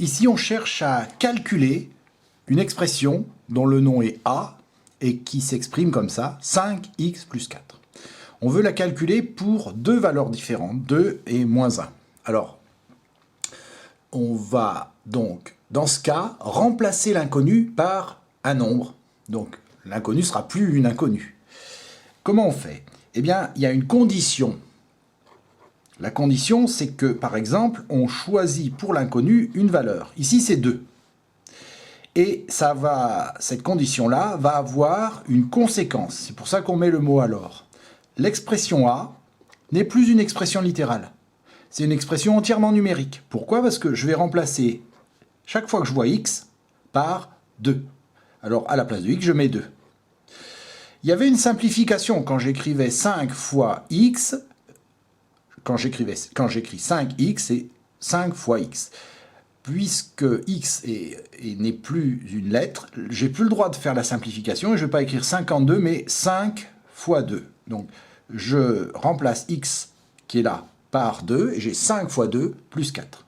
Ici, on cherche à calculer une expression dont le nom est A et qui s'exprime comme ça, 5x plus 4. On veut la calculer pour deux valeurs différentes, 2 et moins 1. Alors, on va donc, dans ce cas, remplacer l'inconnu par un nombre. Donc, l'inconnu ne sera plus une inconnue. Comment on fait? Eh bien, il y a une condition. La condition, c'est que, par exemple, on choisit pour l'inconnu une valeur. Ici, c'est 2. Et cette condition-là va avoir une conséquence. C'est pour ça qu'on met le mot alors. L'expression A n'est plus une expression littérale. C'est une expression entièrement numérique. Pourquoi? Parce que je vais remplacer chaque fois que je vois x par 2. Alors, à la place de x, je mets 2. Il y avait une simplification quand j'écrivais 5 fois x. Quand j'écris 5x, c'est 5 fois x. Puisque x n'est plus une lettre, j'ai plus le droit de faire la simplification et je ne vais pas écrire 52, mais 5 fois 2. Donc, je remplace x qui est là par 2 et j'ai 5 fois 2 plus 4.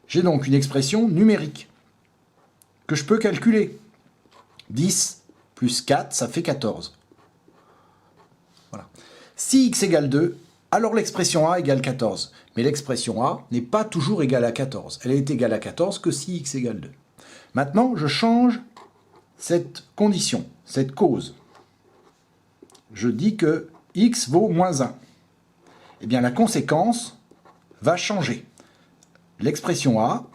J'ai donc une expression numérique que je peux calculer. 10 plus 4, ça fait 14. Voilà. Si x égale 2, alors l'expression A égale 14. Mais l'expression A n'est pas toujours égale à 14. Elle est égale à 14 que si x égale 2. Maintenant, je change cette condition, cette cause. Je dis que x vaut moins 1. Eh bien, la conséquence va changer. L'expression A,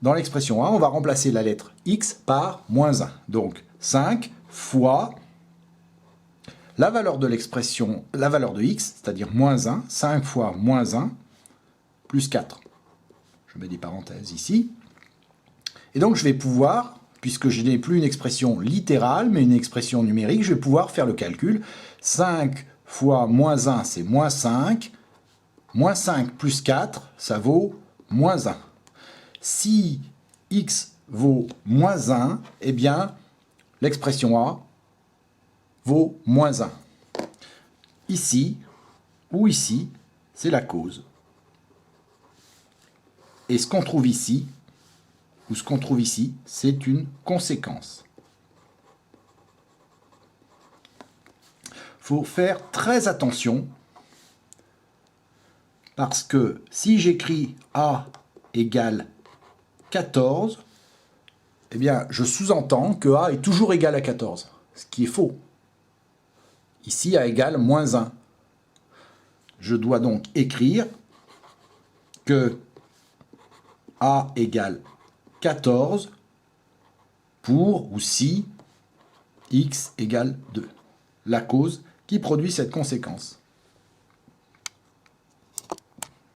dans l'expression A, on va remplacer la lettre x par moins 1. Donc, 5 fois la valeur de l'expression, la valeur de x, c'est-à-dire moins 1, 5 fois moins 1, plus 4. Je mets des parenthèses ici. Et donc je vais pouvoir, puisque je n'ai plus une expression littérale, mais une expression numérique, je vais pouvoir faire le calcul. 5 fois moins 1, c'est moins 5. Moins 5 plus 4, ça vaut moins 1. Si x vaut moins 1, eh bien, l'expression A vaut moins 1. Ici, ou ici, c'est la cause. Et ce qu'on trouve ici, ou ce qu'on trouve ici, c'est une conséquence. Il faut faire très attention, parce que si j'écris A égale 14, eh bien, je sous-entends que A est toujours égal à 14, ce qui est faux. Ici, A égale moins 1. Je dois donc écrire que A égale 14 pour ou si x égale 2. La cause qui produit cette conséquence.